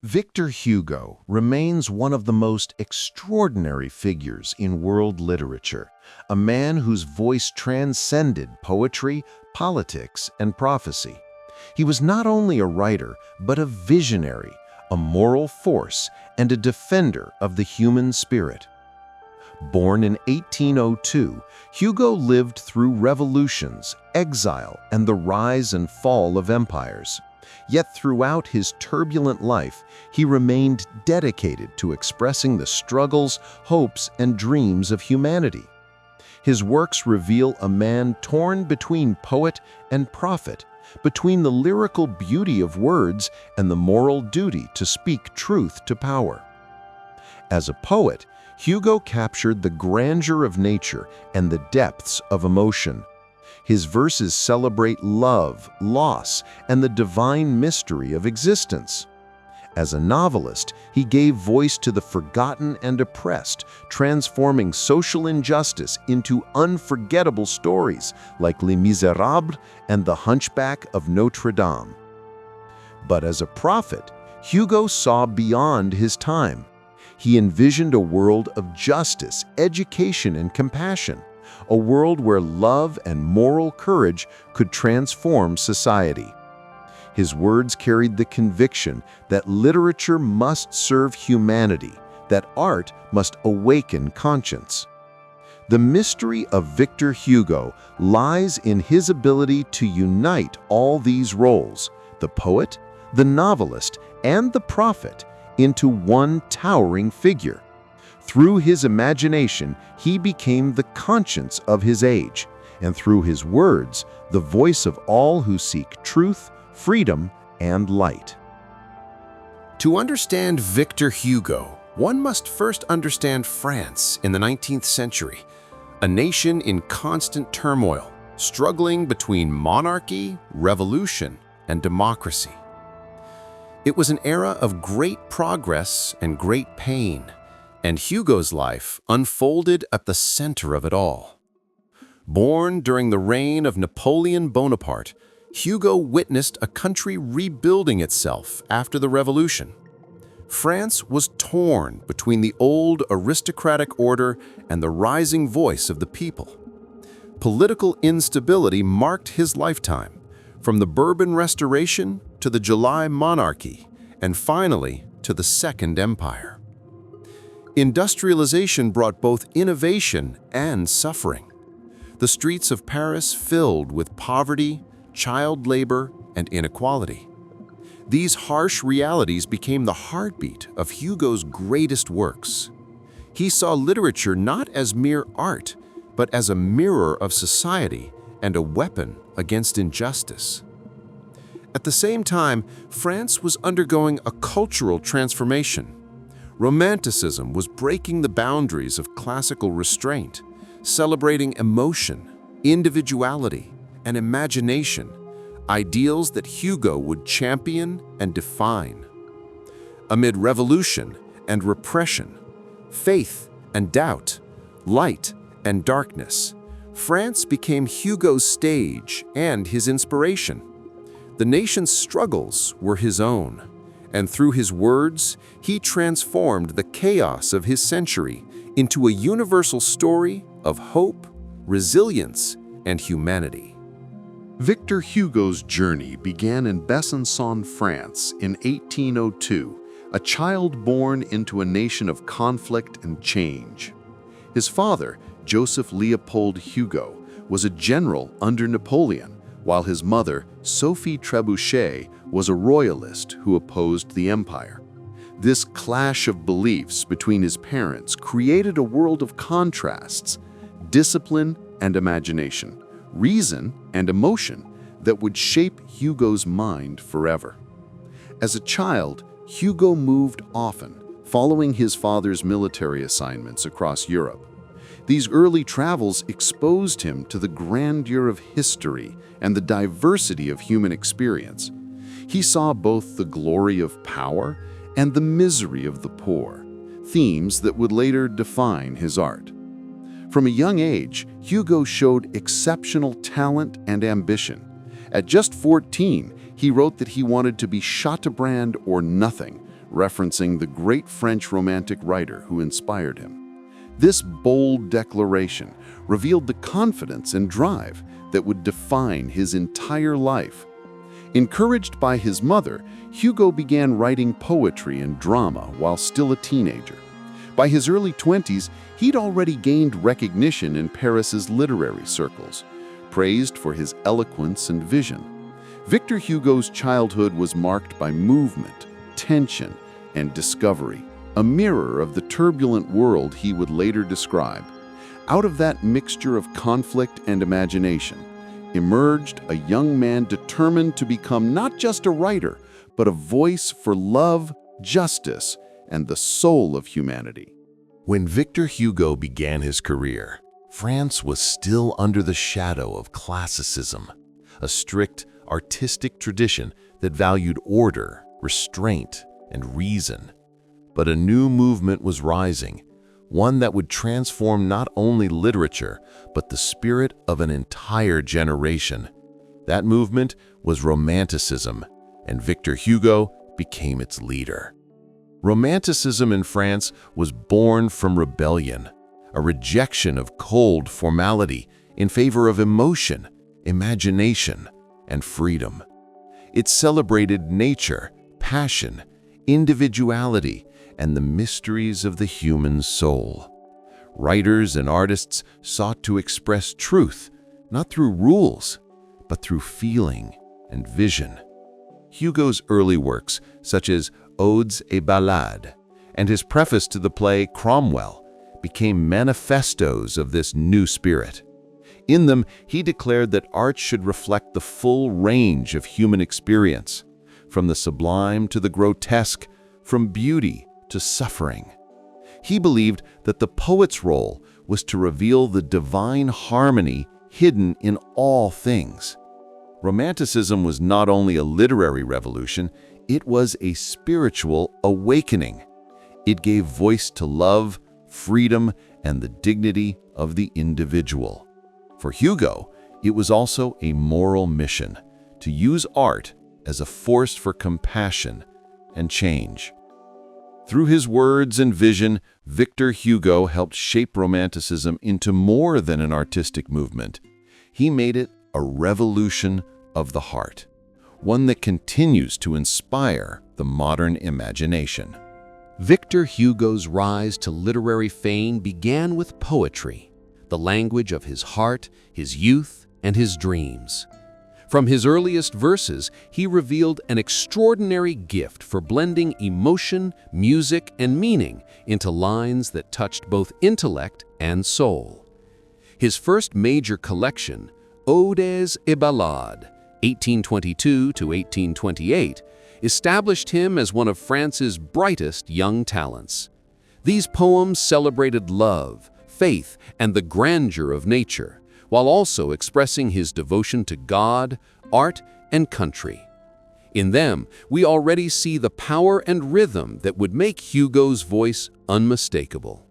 Victor Hugo remains one of the most extraordinary figures in world literature, a man whose voice transcended poetry, politics, and prophecy. He was not only a writer, but a visionary, a moral force, and a defender of the human spirit. Born in 1802, Hugo lived through revolutions, exile, and the rise and fall of empires. Yet throughout his turbulent life, he remained dedicated to expressing the struggles, hopes, and dreams of humanity. His works reveal a man torn between poet and prophet, between the lyrical beauty of words and the moral duty to speak truth to power. As a poet, Hugo captured the grandeur of nature and the depths of emotion. His verses celebrate love, loss, and the divine mystery of existence. As a novelist, he gave voice to the forgotten and oppressed, transforming social injustice into unforgettable stories like Les Misérables and The Hunchback of Notre-Dame. But as a prophet, Hugo saw beyond his time. He envisioned a world of justice, education, and compassion, a world where love and moral courage could transform society. His words carried the conviction that literature must serve humanity, that art must awaken conscience. The mystery of Victor Hugo lies in his ability to unite all these roles, the poet, the novelist, and the prophet, into one towering figure. Through his imagination, he became the conscience of his age, and through his words, the voice of all who seek truth, freedom, and light. To understand Victor Hugo, one must first understand France in the 19th century, a nation in constant turmoil, struggling between monarchy, revolution, and democracy. It was an era of great progress and great pain, and Hugo's life unfolded at the center of it all. Born during the reign of Napoleon Bonaparte, Hugo witnessed a country rebuilding itself after the revolution. France was torn between the old aristocratic order and the rising voice of the people. Political instability marked his lifetime, from the Bourbon Restoration to the July Monarchy, and finally to the Second Empire. Industrialization brought both innovation and suffering. The streets of Paris filled with poverty, child labor, and inequality. These harsh realities became the heartbeat of Hugo's greatest works. He saw literature not as mere art, but as a mirror of society and a weapon against injustice. At the same time, France was undergoing a cultural transformation. Romanticism was breaking the boundaries of classical restraint, celebrating emotion, individuality, and imagination, ideals that Hugo would champion and define. Amid revolution and repression, faith and doubt, light and darkness, France became Hugo's stage and his inspiration. The nation's struggles were his own, and through his words, he transformed the chaos of his century into a universal story of hope, resilience, and humanity. Victor Hugo's journey began in Besançon, France in 1802, a child born into a nation of conflict and change. His father, Joseph Leopold Hugo, was a general under Napoleon, while his mother, Sophie Trebuchet, was a royalist who opposed the empire. This clash of beliefs between his parents created a world of contrasts, discipline and imagination, reason and emotion that would shape Hugo's mind forever. As a child, Hugo moved often, following his father's military assignments across Europe. These early travels exposed him to the grandeur of history and the diversity of human experience. He saw both the glory of power and the misery of the poor, themes that would later define his art. From a young age, Hugo showed exceptional talent and ambition. At just 14, he wrote that he wanted to be Chateaubriand or nothing, referencing the great French Romantic writer who inspired him. This bold declaration revealed the confidence and drive that would define his entire life. Encouraged by his mother, Hugo began writing poetry and drama while still a teenager. By his early 20s, he'd already gained recognition in Paris's literary circles, praised for his eloquence and vision. Victor Hugo's childhood was marked by movement, tension, and discovery, a mirror of the turbulent world he would later describe. Out of that mixture of conflict and imagination emerged a young man determined to become not just a writer, but a voice for love, justice, and the soul of humanity. When Victor Hugo began his career, France was still under the shadow of classicism, a strict artistic tradition that valued order, restraint, and reason. But a new movement was rising, one that would transform not only literature, but the spirit of an entire generation. That movement was Romanticism, and Victor Hugo became its leader. Romanticism in France was born from rebellion, a rejection of cold formality in favor of emotion, imagination, and freedom. It celebrated nature, passion, individuality, and the mysteries of the human soul. Writers and artists sought to express truth, not through rules, but through feeling and vision. Hugo's early works, such as Odes et Ballades, and his preface to the play Cromwell, became manifestos of this new spirit. In them, he declared that art should reflect the full range of human experience, from the sublime to the grotesque, from beauty to suffering. He believed that the poet's role was to reveal the divine harmony hidden in all things. Romanticism was not only a literary revolution, it was a spiritual awakening. It gave voice to love, freedom, and the dignity of the individual. For Hugo, it was also a moral mission to use art as a force for compassion and change. Through his words and vision, Victor Hugo helped shape Romanticism into more than an artistic movement. He made it a revolution of the heart, one that continues to inspire the modern imagination. Victor Hugo's rise to literary fame began with poetry, the language of his heart, his youth, and his dreams. From his earliest verses, he revealed an extraordinary gift for blending emotion, music, and meaning into lines that touched both intellect and soul. His first major collection, Odes et Ballades, 1822 to 1828, established him as one of France's brightest young talents. These poems celebrated love, faith, and the grandeur of nature, while also expressing his devotion to God, art, and country. In them, we already see the power and rhythm that would make Hugo's voice unmistakable.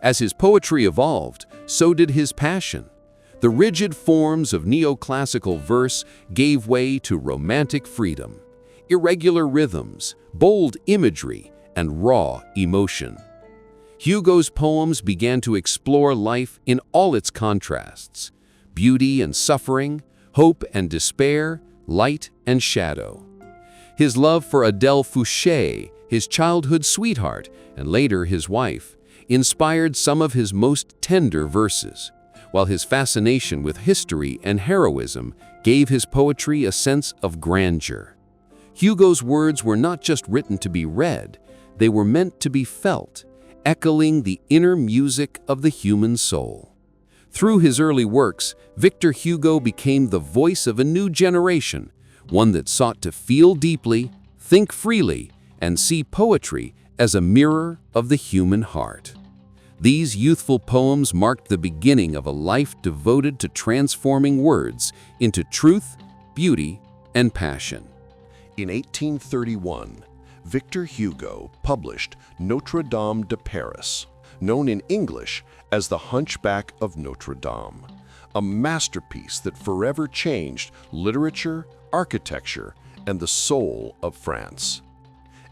As his poetry evolved, so did his passion. The rigid forms of neoclassical verse gave way to romantic freedom, irregular rhythms, bold imagery, and raw emotion. Hugo's poems began to explore life in all its contrasts: beauty and suffering, hope and despair, light and shadow. His love for Adèle Fouché, his childhood sweetheart, and later his wife, inspired some of his most tender verses, while his fascination with history and heroism gave his poetry a sense of grandeur. Hugo's words were not just written to be read, they were meant to be felt, echoing the inner music of the human soul. Through his early works, Victor Hugo became the voice of a new generation, one that sought to feel deeply, think freely, and see poetry as a mirror of the human heart. These youthful poems marked the beginning of a life devoted to transforming words into truth, beauty, and passion. In 1831, Victor Hugo published Notre-Dame de Paris, known in English as The Hunchback of Notre-Dame, a masterpiece that forever changed literature, architecture, and the soul of France.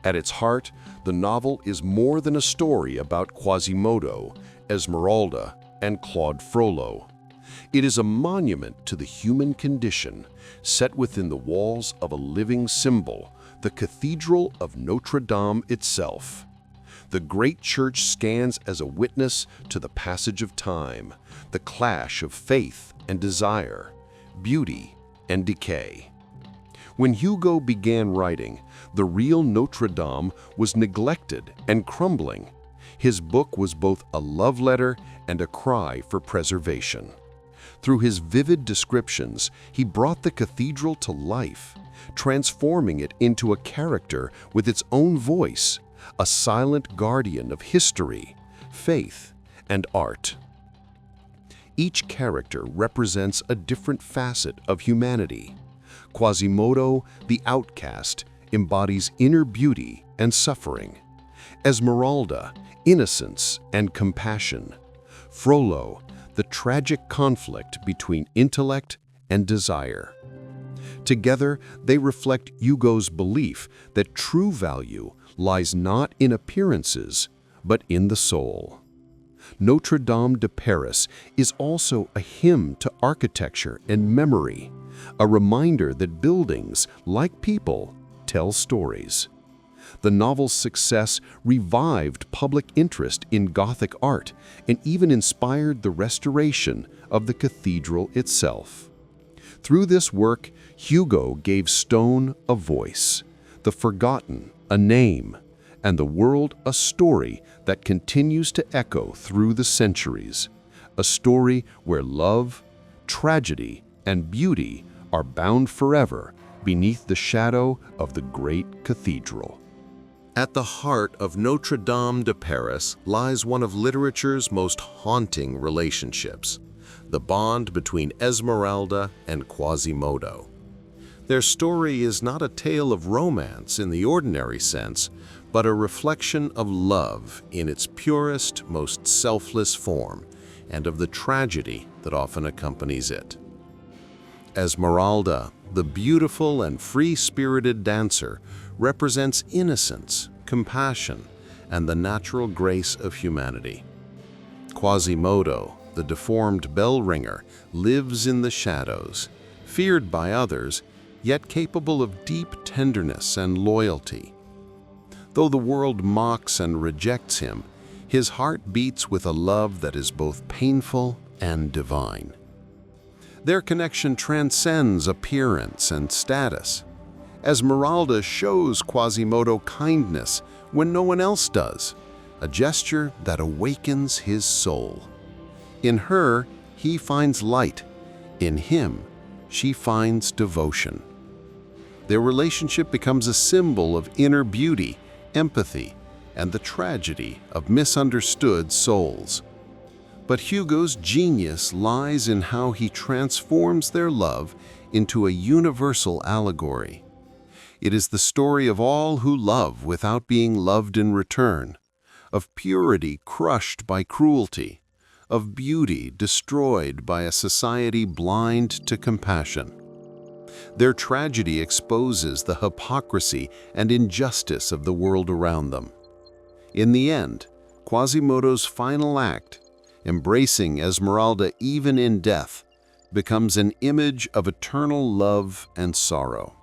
At its heart, the novel is more than a story about Quasimodo, Esmeralda, and Claude Frollo. It is a monument to the human condition, set within the walls of a living symbol, the Cathedral of Notre-Dame itself. The great church stands as a witness to the passage of time, the clash of faith and desire, beauty and decay. When Hugo began writing, the real Notre-Dame was neglected and crumbling. His book was both a love letter and a cry for preservation. Through his vivid descriptions, he brought the cathedral to life, transforming it into a character with its own voice, a silent guardian of history, faith, and art. Each character represents a different facet of humanity. Quasimodo, the outcast, embodies inner beauty and suffering. Esmeralda, innocence and compassion. Frollo, the tragic conflict between intellect and desire. Together, they reflect Hugo's belief that true value lies not in appearances, but in the soul. Notre-Dame de Paris is also a hymn to architecture and memory, a reminder that buildings, like people, tell stories. The novel's success revived public interest in Gothic art and even inspired the restoration of the cathedral itself. Through this work, Hugo gave stone a voice, the forgotten a name, and the world a story that continues to echo through the centuries, a story where love, tragedy, and beauty are bound forever beneath the shadow of the great cathedral. At the heart of Notre-Dame de Paris lies one of literature's most haunting relationships, the bond between Esmeralda and Quasimodo. Their story is not a tale of romance in the ordinary sense, but a reflection of love in its purest, most selfless form, and of the tragedy that often accompanies it. Esmeralda, the beautiful and free-spirited dancer, represents innocence, compassion, and the natural grace of humanity. Quasimodo, the deformed bell ringer, lives in the shadows, feared by others, yet capable of deep tenderness and loyalty. Though the world mocks and rejects him, his heart beats with a love that is both painful and divine. Their connection transcends appearance and status. Esmeralda shows Quasimodo kindness when no one else does, a gesture that awakens his soul. In her, he finds light. In him, she finds devotion. Their relationship becomes a symbol of inner beauty, empathy, and the tragedy of misunderstood souls. But Hugo's genius lies in how he transforms their love into a universal allegory. It is the story of all who love without being loved in return, of purity crushed by cruelty, of beauty destroyed by a society blind to compassion. Their tragedy exposes the hypocrisy and injustice of the world around them. In the end, Quasimodo's final act, embracing Esmeralda even in death, becomes an image of eternal love and sorrow.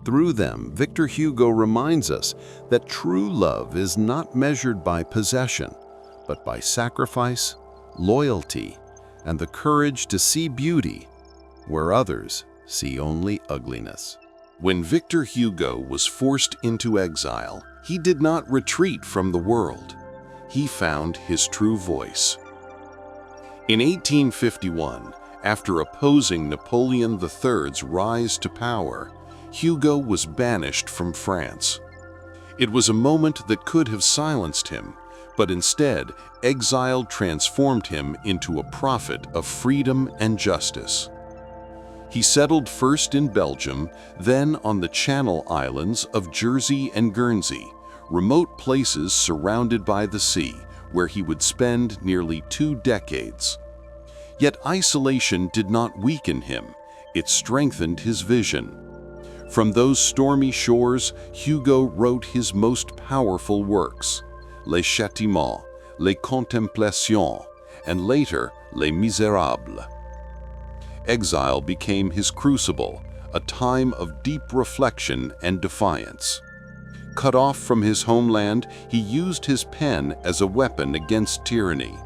Through them, Victor Hugo reminds us that true love is not measured by possession, but by sacrifice, loyalty, and the courage to see beauty where others see only ugliness. When Victor Hugo was forced into exile, he did not retreat from the world. He found his true voice. In 1851, after opposing Napoleon III's rise to power, Hugo was banished from France. It was a moment that could have silenced him, but instead, exile transformed him into a prophet of freedom and justice. He settled first in Belgium, then on the Channel Islands of Jersey and Guernsey, remote places surrounded by the sea, where he would spend nearly 2 decades. Yet isolation did not weaken him, it strengthened his vision. From those stormy shores, Hugo wrote his most powerful works, Les Châtiments, Les Contemplations, and later, Les Misérables. Exile became his crucible, a time of deep reflection and defiance. Cut off from his homeland, he used his pen as a weapon against tyranny.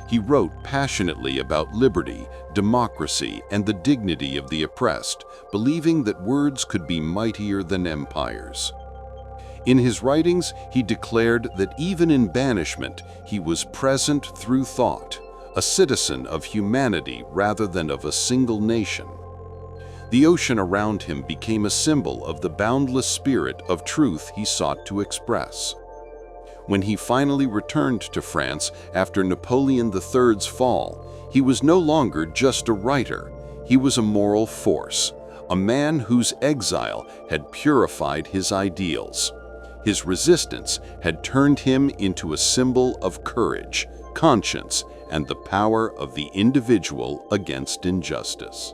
He wrote passionately about liberty, democracy, and the dignity of the oppressed, believing that words could be mightier than empires. In his writings, he declared that even in banishment, he was present through thought, a citizen of humanity rather than of a single nation. The ocean around him became a symbol of the boundless spirit of truth he sought to express. When he finally returned to France after Napoleon III's fall, he was no longer just a writer. He was a moral force, a man whose exile had purified his ideals. His resistance had turned him into a symbol of courage, conscience, and the power of the individual against injustice.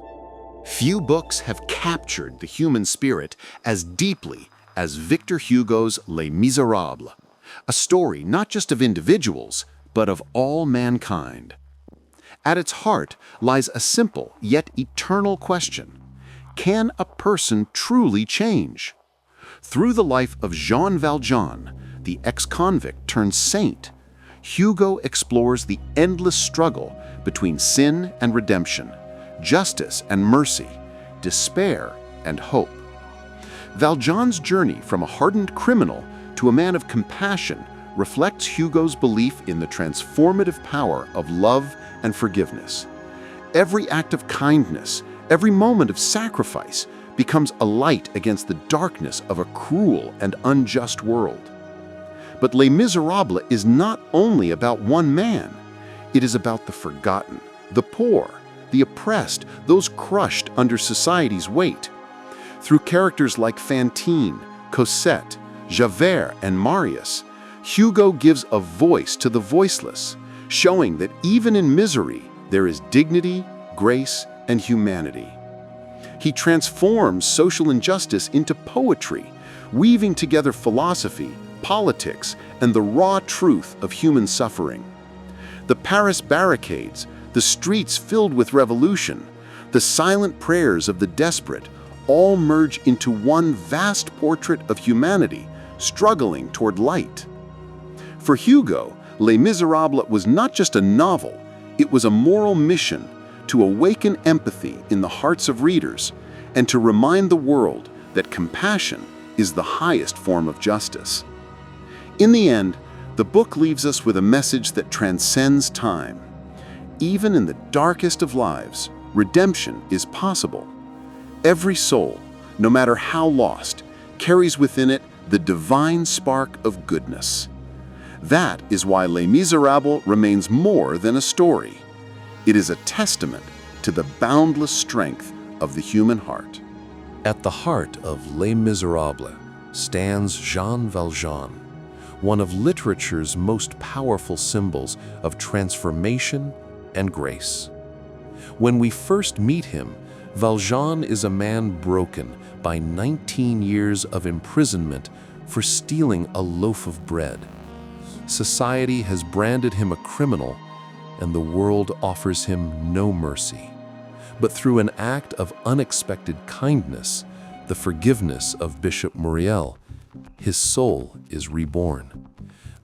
Few books have captured the human spirit as deeply as Victor Hugo's Les Misérables, a story not just of individuals, but of all mankind. At its heart lies a simple yet eternal question: can a person truly change? Through the life of Jean Valjean, the ex-convict turned saint, Hugo explores the endless struggle between sin and redemption, justice and mercy, despair and hope. Valjean's journey from a hardened criminal to a man of compassion reflects Hugo's belief in the transformative power of love and forgiveness. Every act of kindness, every moment of sacrifice becomes a light against the darkness of a cruel and unjust world. But Les Misérables is not only about one man. It is about the forgotten, the poor, the oppressed, those crushed under society's weight. Through characters like Fantine, Cosette, Javert, and Marius, Hugo gives a voice to the voiceless, showing that even in misery, there is dignity, grace, and humanity. He transforms social injustice into poetry, weaving together philosophy, politics, and the raw truth of human suffering. The Paris barricades, the streets filled with revolution, the silent prayers of the desperate, all merge into one vast portrait of humanity struggling toward light. For Hugo, Les Misérables was not just a novel, it was a moral mission to awaken empathy in the hearts of readers and to remind the world that compassion is the highest form of justice. In the end, the book leaves us with a message that transcends time. Even in the darkest of lives, redemption is possible. Every soul, no matter how lost, carries within it the divine spark of goodness. That is why Les Misérables remains more than a story. It is a testament to the boundless strength of the human heart. At the heart of Les Misérables stands Jean Valjean, one of literature's most powerful symbols of transformation and grace. When we first meet him, Valjean is a man broken by 19 years of imprisonment for stealing a loaf of bread. Society has branded him a criminal, and the world offers him no mercy. But through an act of unexpected kindness, the forgiveness of Bishop Muriel, his soul is reborn.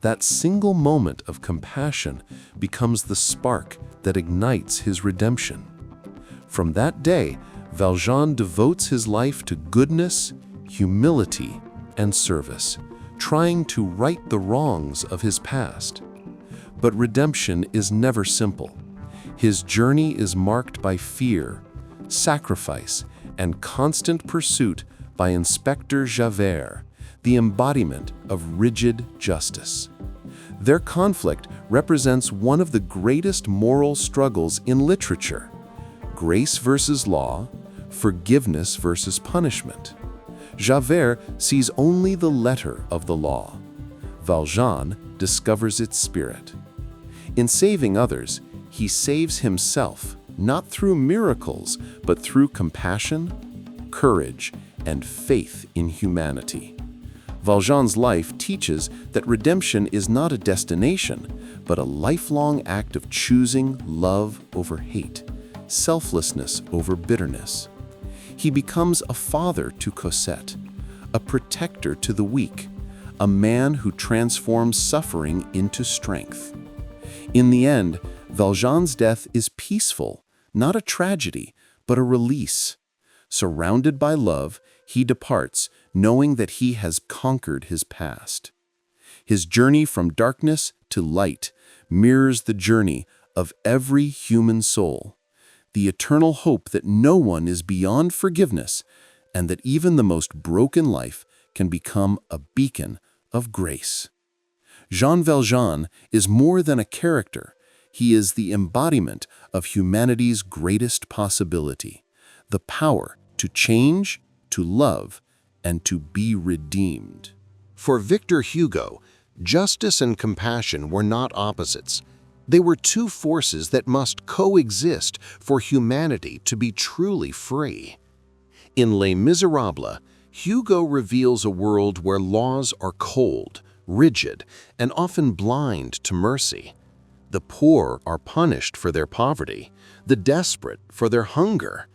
That single moment of compassion becomes the spark that ignites his redemption. From that day, Valjean devotes his life to goodness, humility, and service, trying to right the wrongs of his past. But redemption is never simple. His journey is marked by fear, sacrifice, and constant pursuit by Inspector Javert, the embodiment of rigid justice. Their conflict represents one of the greatest moral struggles in literature: grace versus law, forgiveness versus punishment. Javert sees only the letter of the law. Valjean discovers its spirit. In saving others, he saves himself, not through miracles, but through compassion, courage, and faith in humanity. Valjean's life teaches that redemption is not a destination, but a lifelong act of choosing love over hate, selflessness over bitterness. He becomes a father to Cosette, a protector to the weak, a man who transforms suffering into strength. In the end, Valjean's death is peaceful, not a tragedy, but a release. Surrounded by love, he departs, knowing that he has conquered his past. His journey from darkness to light mirrors the journey of every human soul, the eternal hope that no one is beyond forgiveness and that even the most broken life can become a beacon of grace. Jean Valjean is more than a character. He is the embodiment of humanity's greatest possibility, the power to change, to love, and to be redeemed. For Victor Hugo, justice and compassion were not opposites. They were two forces that must coexist for humanity to be truly free. In Les Misérables, Hugo reveals a world where laws are cold, rigid, and often blind to mercy. The poor are punished for their poverty, the desperate for their hunger.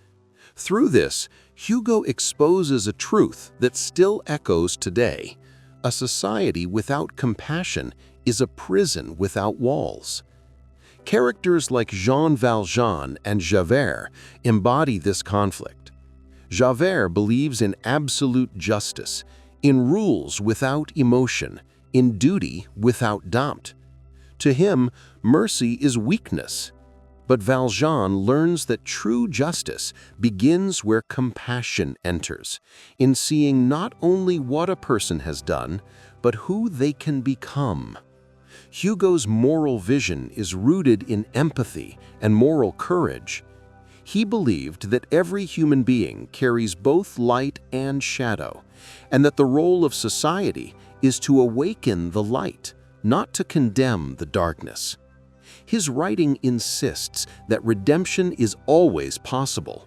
Through this, Hugo exposes a truth that still echoes today. A society without compassion is a prison without walls. Characters like Jean Valjean and Javert embody this conflict. Javert believes in absolute justice, in rules without emotion, in duty without doubt. To him, mercy is weakness. But Valjean learns that true justice begins where compassion enters, in seeing not only what a person has done, but who they can become. Hugo's moral vision is rooted in empathy and moral courage. He believed that every human being carries both light and shadow, and that the role of society is to awaken the light, not to condemn the darkness. His writing insists that redemption is always possible,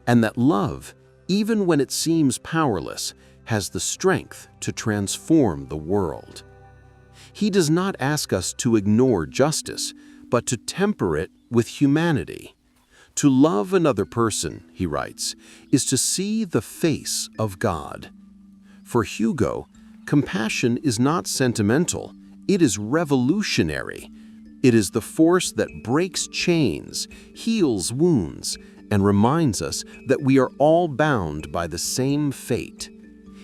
and that love, even when it seems powerless, has the strength to transform the world. He does not ask us to ignore justice, but to temper it with humanity. To love another person, he writes, is to see the face of God. For Hugo, compassion is not sentimental, it is revolutionary. It is the force that breaks chains, heals wounds, and reminds us that we are all bound by the same fate.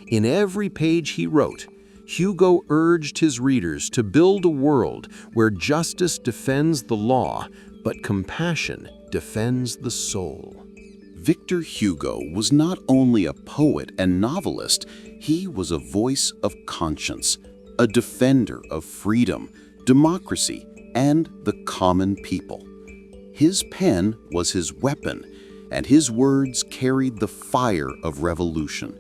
In every page he wrote, Hugo urged his readers to build a world where justice defends the law, but compassion defends the soul. Victor Hugo was not only a poet and novelist, he was a voice of conscience, a defender of freedom, democracy, and the common people. His pen was his weapon, and his words carried the fire of revolution.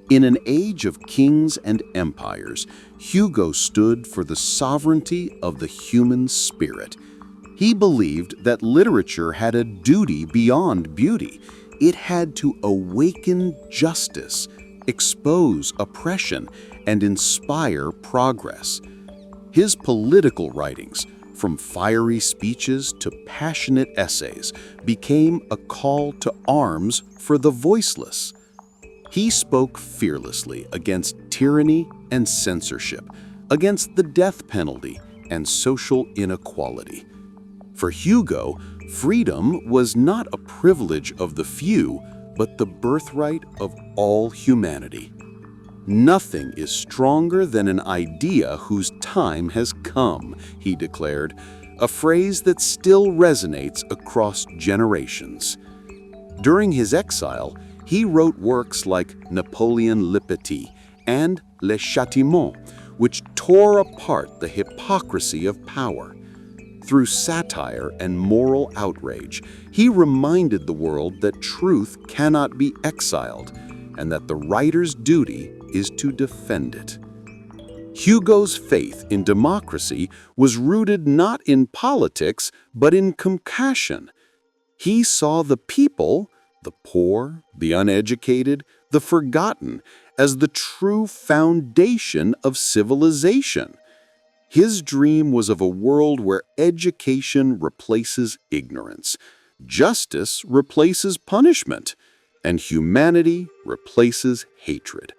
In an age of kings and empires, Hugo stood for the sovereignty of the human spirit. He believed that literature had a duty beyond beauty. It had to awaken justice, expose oppression, and inspire progress. His political writings, from fiery speeches to passionate essays, became a call to arms for the voiceless. He spoke fearlessly against tyranny and censorship, against the death penalty and social inequality. For Hugo, freedom was not a privilege of the few, but the birthright of all humanity. Nothing is stronger than an idea whose time has come, he declared, a phrase that still resonates across generations. During his exile, he wrote works like Napoleon le Petit and Le Châtiment, which tore apart the hypocrisy of power. Through satire and moral outrage, he reminded the world that truth cannot be exiled and that the writer's duty is to defend it. Hugo's faith in democracy was rooted not in politics, but in compassion. He saw the people, the poor, the uneducated, the forgotten, as the true foundation of civilization. His dream was of a world where education replaces ignorance, justice replaces punishment, and humanity replaces hatred.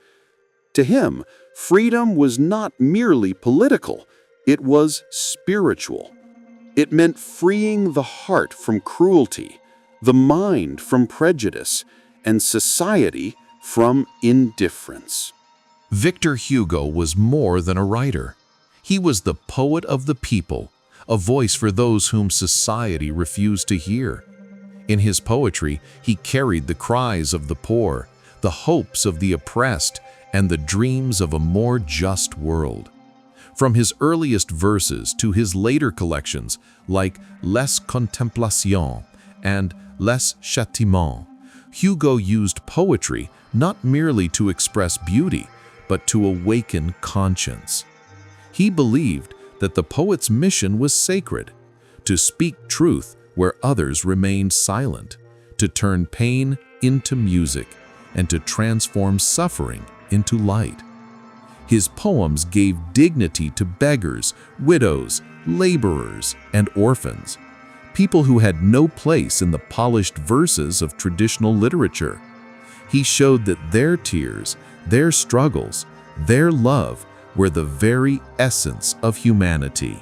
To him, freedom was not merely political, it was spiritual. It meant freeing the heart from cruelty, the mind from prejudice, and society from indifference. Victor Hugo was more than a writer. He was the poet of the people, a voice for those whom society refused to hear. In his poetry, he carried the cries of the poor, the hopes of the oppressed, and the dreams of a more just world. From his earliest verses to his later collections, like Les Contemplations and Les Châtiments, Hugo used poetry not merely to express beauty, but to awaken conscience. He believed that the poet's mission was sacred, to speak truth where others remained silent, to turn pain into music, and to transform suffering into light. His poems gave dignity to beggars, widows, laborers, and orphans, people who had no place in the polished verses of traditional literature. He showed that their tears, their struggles, their love were the very essence of humanity.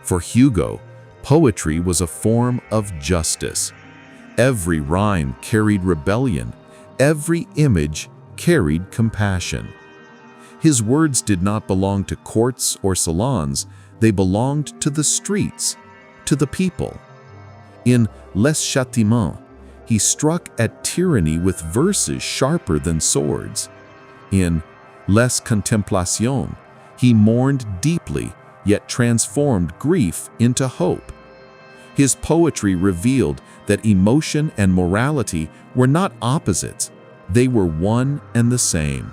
For Hugo, poetry was a form of justice. Every rhyme carried rebellion, every image carried compassion. His words did not belong to courts or salons, they belonged to the streets, to the people. In Les Châtiments, he struck at tyranny with verses sharper than swords. In Les Contemplations, he mourned deeply, yet transformed grief into hope. His poetry revealed that emotion and morality were not opposites, they were one and the same.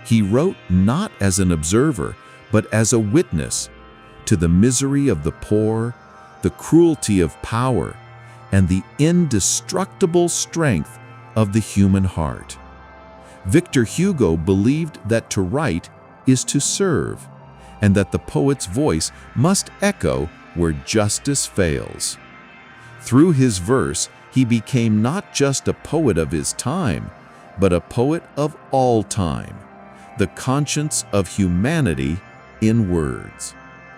He wrote not as an observer, but as a witness to the misery of the poor, the cruelty of power, and the indestructible strength of the human heart. Victor Hugo believed that to write is to serve, and that the poet's voice must echo where justice fails. Through his verse, he became not just a poet of his time, but a poet of all time, the conscience of humanity in words.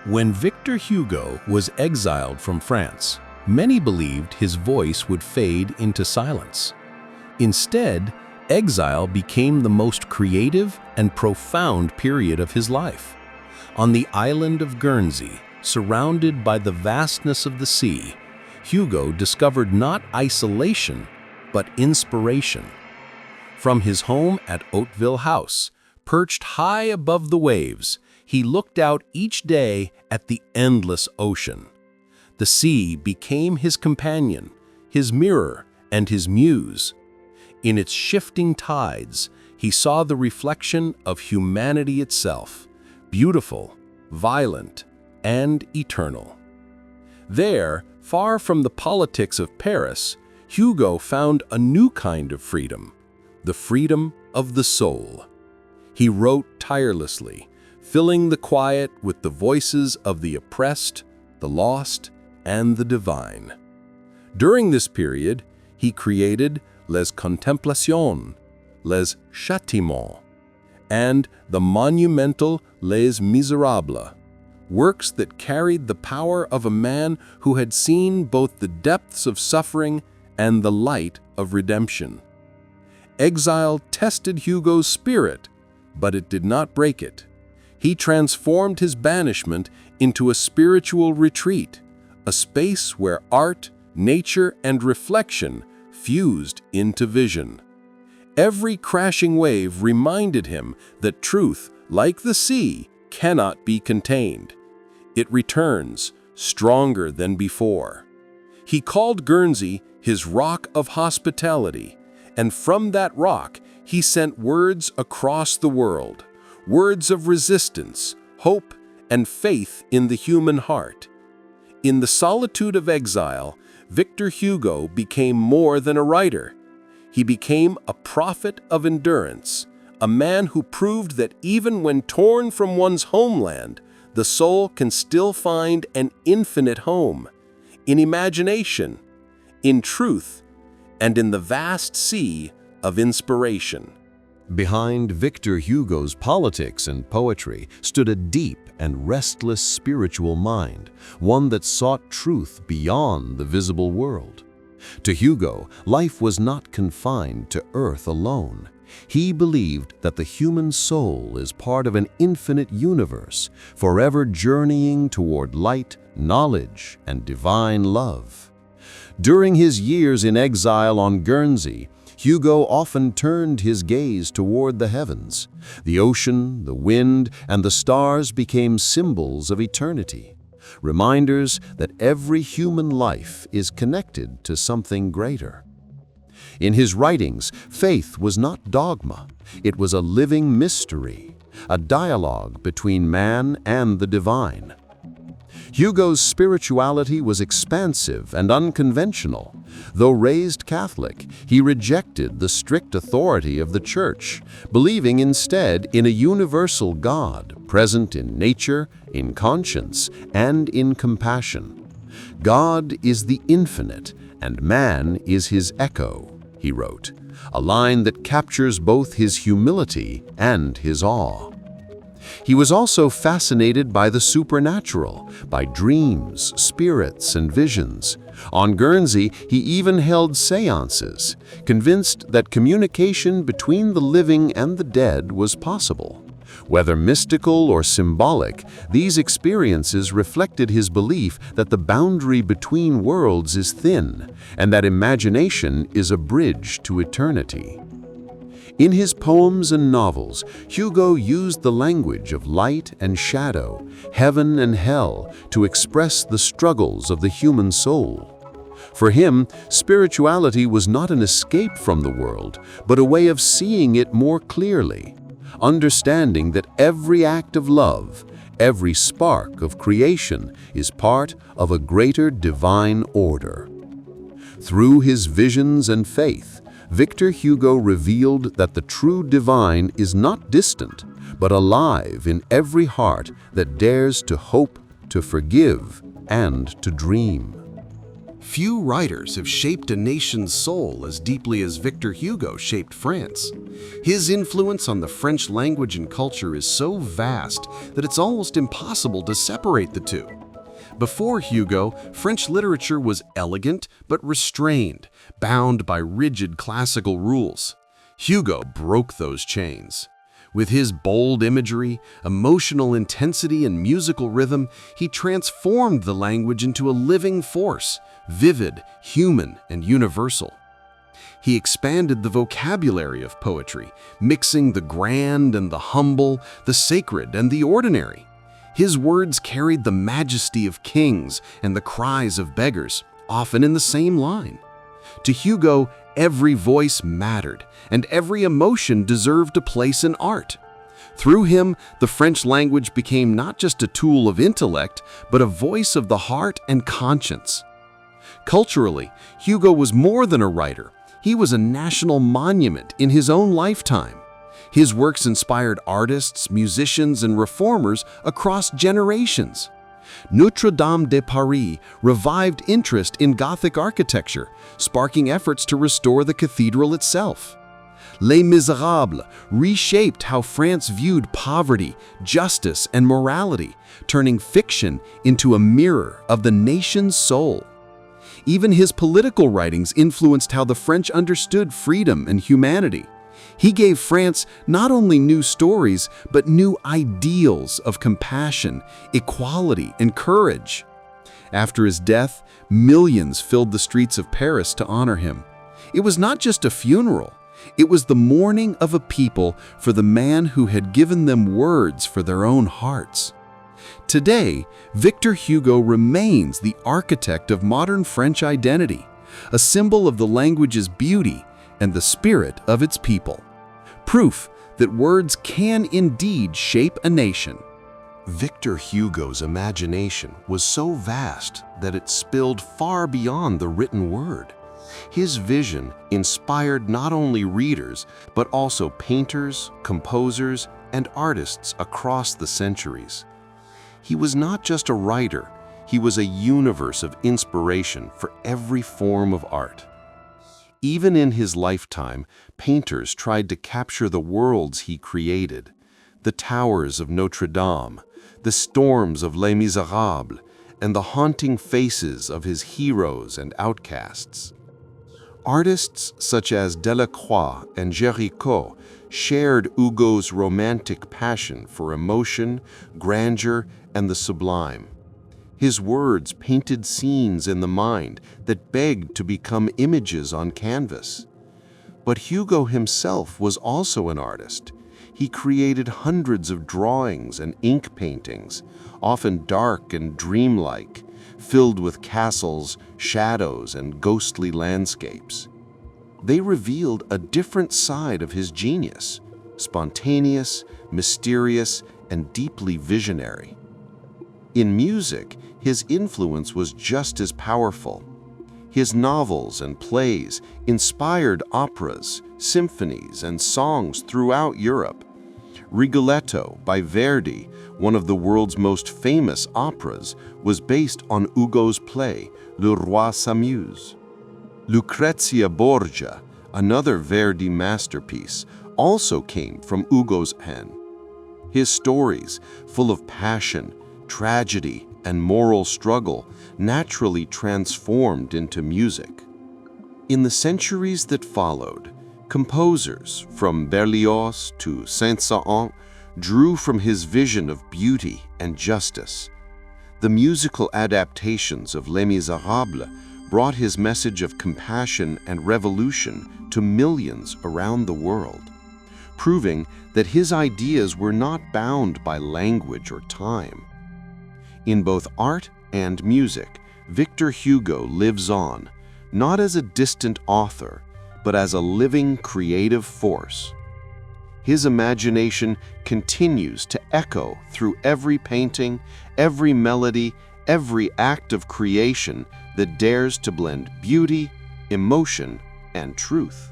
When Victor Hugo was exiled from France, many believed his voice would fade into silence. Instead, exile became the most creative and profound period of his life. On the island of Guernsey, surrounded by the vastness of the sea, Hugo discovered not isolation, but inspiration. From his home at Hauteville House, perched high above the waves, he looked out each day at the endless ocean. The sea became his companion, his mirror, and his muse. In its shifting tides, he saw the reflection of humanity itself, beautiful, violent, and eternal. There, far from the politics of Paris, Hugo found a new kind of freedom, the freedom of the soul. He wrote tirelessly, filling the quiet with the voices of the oppressed, the lost, and the divine. During this period, he created Les Contemplations, Les Châtiments, and the monumental Les Misérables, works that carried the power of a man who had seen both the depths of suffering and the light of redemption. Exile tested Hugo's spirit, but it did not break it. He transformed his banishment into a spiritual retreat, a space where art, nature, and reflection fused into vision. Every crashing wave reminded him that truth, like the sea, cannot be contained. It returns, stronger than before. He called Guernsey his rock of hospitality, and from that rock he sent words across the world, words of resistance, hope, and faith in the human heart. In the solitude of exile, Victor Hugo became more than a writer. He became a prophet of endurance, a man who proved that even when torn from one's homeland, the soul can still find an infinite home, in imagination, in truth, and in the vast sea of inspiration. Behind Victor Hugo's politics and poetry stood a deep and restless spiritual mind, one that sought truth beyond the visible world. To Hugo, life was not confined to earth alone. He believed that the human soul is part of an infinite universe, forever journeying toward light, knowledge, and divine love. During his years in exile on Guernsey, Hugo often turned his gaze toward the heavens. The ocean, the wind, and the stars became symbols of eternity, reminders that every human life is connected to something greater. In his writings, faith was not dogma. It was a living mystery, a dialogue between man and the divine. Hugo's spirituality was expansive and unconventional. Though raised Catholic, he rejected the strict authority of the Church, believing instead in a universal God present in nature, in conscience, and in compassion. God is the infinite, and man is his echo, he wrote, a line that captures both his humility and his awe. He was also fascinated by the supernatural, by dreams, spirits, and visions. On Guernsey, he even held seances, convinced that communication between the living and the dead was possible. Whether mystical or symbolic, these experiences reflected his belief that the boundary between worlds is thin, and that imagination is a bridge to eternity. In his poems and novels, Hugo used the language of light and shadow, heaven and hell, to express the struggles of the human soul. For him, spirituality was not an escape from the world, but a way of seeing it more clearly, understanding that every act of love, every spark of creation is part of a greater divine order. Through his visions and faith, Victor Hugo revealed that the true divine is not distant, but alive in every heart that dares to hope, to forgive, and to dream. Few writers have shaped a nation's soul as deeply as Victor Hugo shaped France. His influence on the French language and culture is so vast that it's almost impossible to separate the two. Before Hugo, French literature was elegant but restrained, bound by rigid classical rules. Hugo broke those chains. With his bold imagery, emotional intensity, and musical rhythm, he transformed the language into a living force, vivid, human, and universal. He expanded the vocabulary of poetry, mixing the grand and the humble, the sacred and the ordinary. His words carried the majesty of kings and the cries of beggars, often in the same line. To Hugo, every voice mattered, and every emotion deserved a place in art. Through him, the French language became not just a tool of intellect, but a voice of the heart and conscience. Culturally, Hugo was more than a writer. He was a national monument in his own lifetime. His works inspired artists, musicians, and reformers across generations. Notre-Dame de Paris revived interest in Gothic architecture, sparking efforts to restore the cathedral itself. Les Misérables reshaped how France viewed poverty, justice, and morality, turning fiction into a mirror of the nation's soul. Even his political writings influenced how the French understood freedom and humanity. He gave France not only new stories, but new ideals of compassion, equality, and courage. After his death, millions filled the streets of Paris to honor him. It was not just a funeral. It was the mourning of a people for the man who had given them words for their own hearts. Today, Victor Hugo remains the architect of modern French identity, a symbol of the language's beauty and the spirit of its people. Proof that words can indeed shape a nation. Victor Hugo's imagination was so vast that it spilled far beyond the written word. His vision inspired not only readers, but also painters, composers, and artists across the centuries. He was not just a writer, he was a universe of inspiration for every form of art. Even in his lifetime, painters tried to capture the worlds he created. The towers of Notre-Dame, the storms of Les Misérables, and the haunting faces of his heroes and outcasts. Artists such as Delacroix and Géricault shared Hugo's romantic passion for emotion, grandeur, and the sublime. His words painted scenes in the mind that begged to become images on canvas. But Hugo himself was also an artist. He created hundreds of drawings and ink paintings, often dark and dreamlike, filled with castles, shadows, and ghostly landscapes. They revealed a different side of his genius, spontaneous, mysterious, and deeply visionary. In music, his influence was just as powerful. His novels and plays inspired operas, symphonies, and songs throughout Europe. Rigoletto by Verdi, one of the world's most famous operas, was based on Hugo's play, Le Roi s'amuse. Lucrezia Borgia, another Verdi masterpiece, also came from Hugo's pen. His stories, full of passion, tragedy, and moral struggle, naturally transformed into music. In the centuries that followed, composers from Berlioz to Saint-Saëns drew from his vision of beauty and justice. The musical adaptations of Les Misérables brought his message of compassion and revolution to millions around the world, proving that his ideas were not bound by language or time. In both art and music, Victor Hugo lives on, not as a distant author, but as a living creative force. His imagination continues to echo through every painting, every melody, every act of creation that dares to blend beauty, emotion, and truth.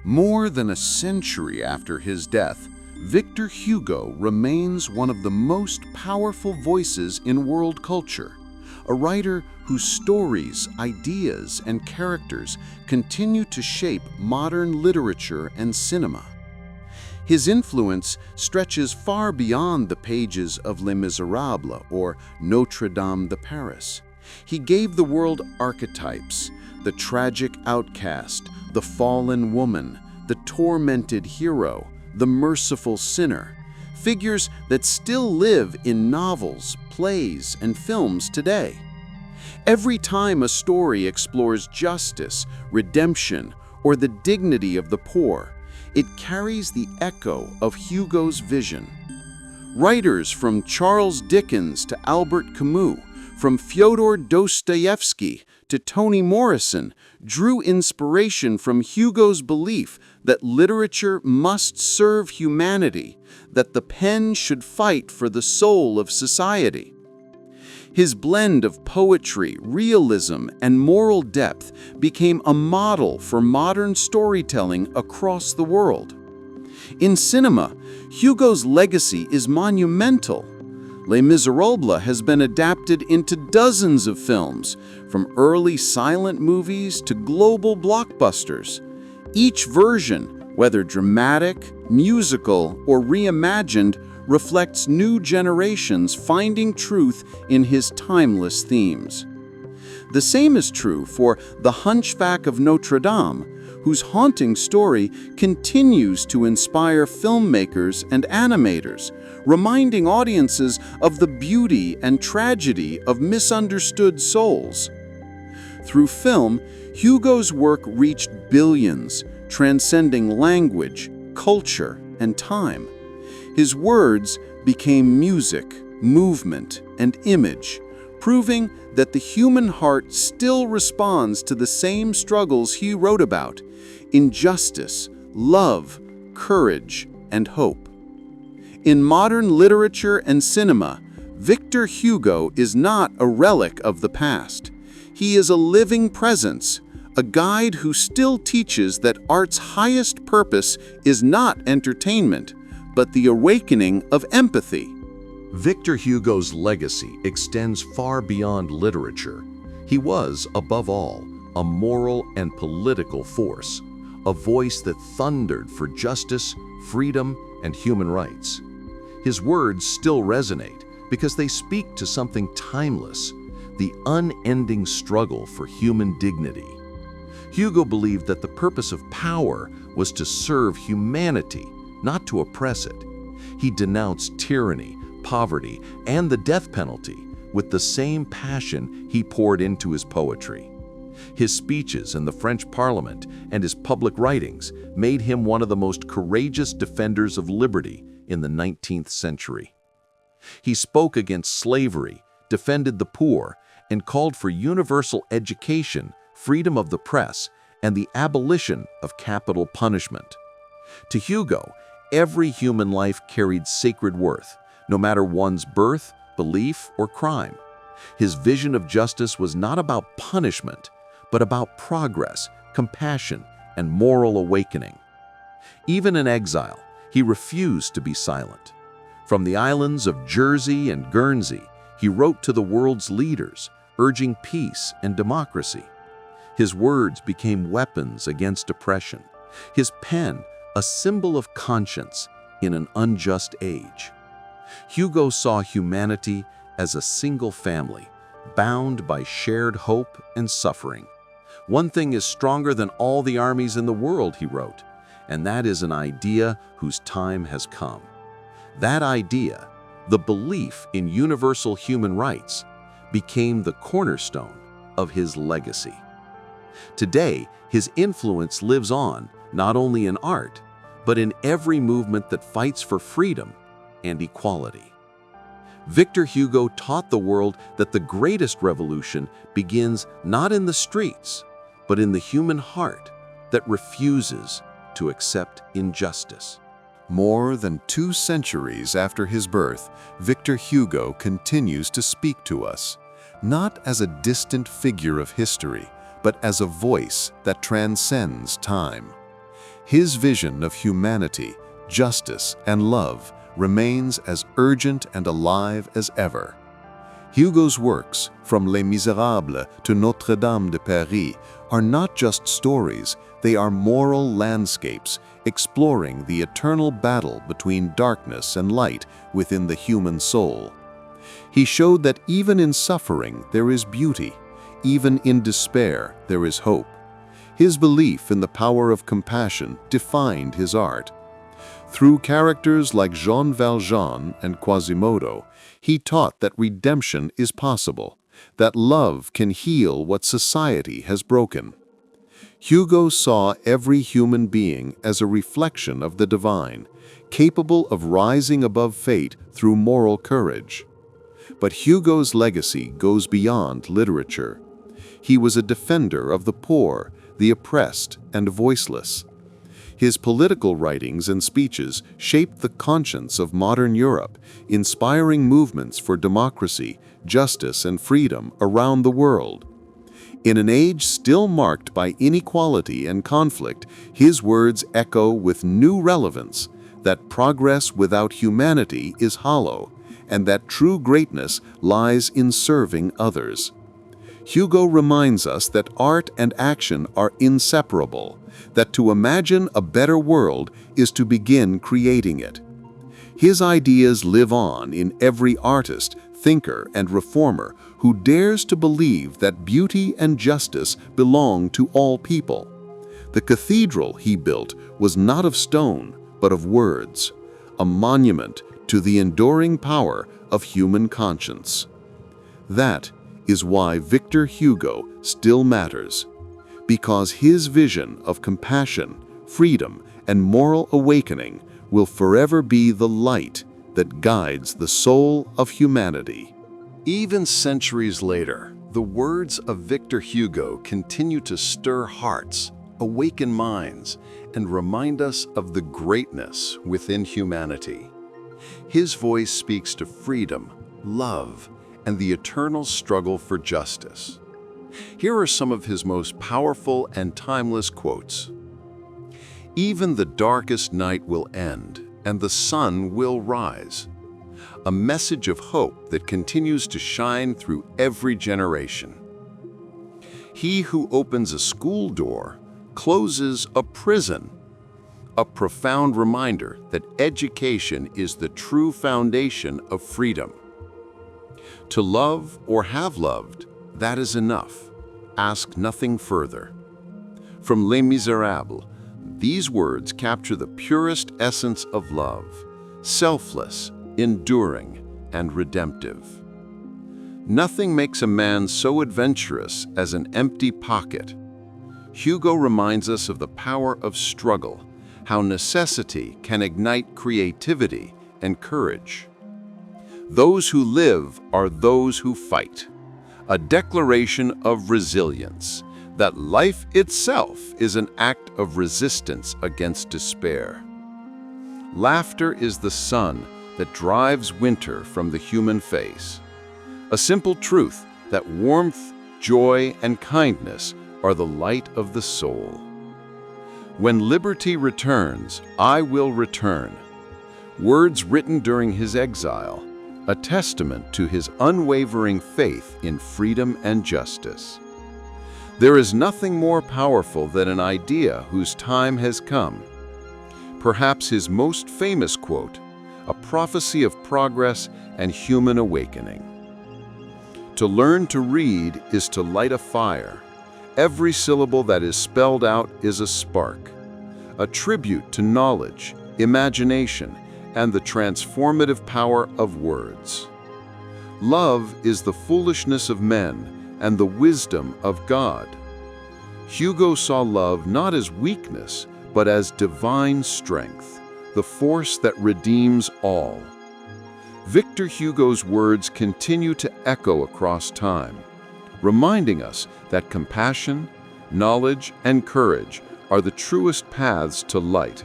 More than a century after his death, Victor Hugo remains one of the most powerful voices in world culture, a writer whose stories, ideas, and characters continue to shape modern literature and cinema. His influence stretches far beyond the pages of Les Misérables or Notre-Dame de Paris. He gave the world archetypes: the tragic outcast, the fallen woman, the tormented hero, the merciful sinner, figures that still live in novels, plays, and films today. Every time a story explores justice, redemption, or the dignity of the poor, it carries the echo of Hugo's vision. Writers from Charles Dickens to Albert Camus, from Fyodor Dostoevsky to Toni Morrison, drew inspiration from Hugo's belief that literature must serve humanity, that the pen should fight for the soul of society. His blend of poetry, realism, and moral depth became a model for modern storytelling across the world. In cinema, Hugo's legacy is monumental. Les Misérables has been adapted into dozens of films, from early silent movies to global blockbusters. Each version, whether dramatic, musical, or reimagined, reflects new generations finding truth in his timeless themes. The same is true for The Hunchback of Notre-Dame, whose haunting story continues to inspire filmmakers and animators, reminding audiences of the beauty and tragedy of misunderstood souls. Through film, Hugo's work reached billions, transcending language, culture, and time. His words became music, movement, and image, proving that the human heart still responds to the same struggles he wrote about: injustice, love, courage, and hope. In modern literature and cinema, Victor Hugo is not a relic of the past. He is a living presence, a guide who still teaches that art's highest purpose is not entertainment, but the awakening of empathy. Victor Hugo's legacy extends far beyond literature. He was, above all, a moral and political force, a voice that thundered for justice, freedom, and human rights. His words still resonate because they speak to something timeless, the unending struggle for human dignity. Hugo believed that the purpose of power was to serve humanity, not to oppress it. He denounced tyranny, poverty, and the death penalty with the same passion he poured into his poetry. His speeches in the French Parliament and his public writings made him one of the most courageous defenders of liberty in the 19th century. He spoke against slavery, defended the poor, and called for universal education, freedom of the press, and the abolition of capital punishment. To Hugo, every human life carried sacred worth, no matter one's birth, belief, or crime. His vision of justice was not about punishment, but about progress, compassion, and moral awakening. Even in exile, he refused to be silent. From the islands of Jersey and Guernsey, he wrote to the world's leaders, urging peace and democracy. His words became weapons against oppression, his pen a symbol of conscience in an unjust age. Hugo saw humanity as a single family, bound by shared hope and suffering. One thing is stronger than all the armies in the world, he wrote, and that is an idea whose time has come. That idea, the belief in universal human rights, became the cornerstone of his legacy. Today, his influence lives on, not only in art, but in every movement that fights for freedom and equality. Victor Hugo taught the world that the greatest revolution begins not in the streets, but in the human heart that refuses to accept injustice. More than 2 centuries after his birth, Victor Hugo continues to speak to us, not as a distant figure of history, but as a voice that transcends time. His vision of humanity, justice, and love remains as urgent and alive as ever. Hugo's works, from Les Misérables to Notre-Dame de Paris, are not just stories, they are moral landscapes exploring the eternal battle between darkness and light within the human soul. He showed that even in suffering there is beauty, even in despair there is hope. His belief in the power of compassion defined his art. Through characters like Jean Valjean and Quasimodo, he taught that redemption is possible, that love can heal what society has broken. Hugo saw every human being as a reflection of the divine, capable of rising above fate through moral courage. But Hugo's legacy goes beyond literature. He was a defender of the poor, the oppressed, and voiceless. His political writings and speeches shaped the conscience of modern Europe, inspiring movements for democracy, justice, and freedom around the world. In an age still marked by inequality and conflict, his words echo with new relevance that progress without humanity is hollow, and that true greatness lies in serving others. Hugo reminds us that art and action are inseparable, that to imagine a better world is to begin creating it. His ideas live on in every artist, thinker, and reformer who dares to believe that beauty and justice belong to all people. The cathedral he built was not of stone, but of words, a monument to the enduring power of human conscience. That is why Victor Hugo still matters, because his vision of compassion, freedom, and moral awakening will forever be the light that guides the soul of humanity. Even centuries later, the words of Victor Hugo continue to stir hearts, awaken minds, and remind us of the greatness within humanity. His voice speaks to freedom, love, and the eternal struggle for justice. Here are some of his most powerful and timeless quotes. "Even the darkest night will end, and the sun will rise." A message of hope that continues to shine through every generation. "He who opens a school door closes a prison." A profound reminder that education is the true foundation of freedom. "To love or have loved, that is enough. Ask nothing further." From Les Misérables, these words capture the purest essence of love, selfless, enduring, and redemptive. Nothing makes a man so adventurous as an empty pocket. Hugo reminds us of the power of struggle, how necessity can ignite creativity and courage. "Those who live are those who fight," a declaration of resilience, that life itself is an act of resistance against despair. "Laughter is the sun that drives winter from the human face." A simple truth that warmth, joy, and kindness are the light of the soul. "When liberty returns, I will return." Words written during his exile, a testament to his unwavering faith in freedom and justice. There is nothing more powerful than an idea whose time has come. Perhaps his most famous quote, a prophecy of progress and human awakening. "To learn to read is to light a fire. Every syllable that is spelled out is a spark, a tribute to knowledge, imagination, and the transformative power of words. Love is the foolishness of men and the wisdom of God." Hugo saw love not as weakness, but as divine strength, the force that redeems all. Victor Hugo's words continue to echo across time, reminding us that compassion, knowledge, and courage are the truest paths to light.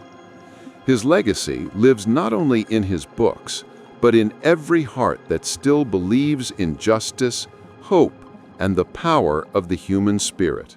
His legacy lives not only in his books, but in every heart that still believes in justice, hope, and the power of the human spirit.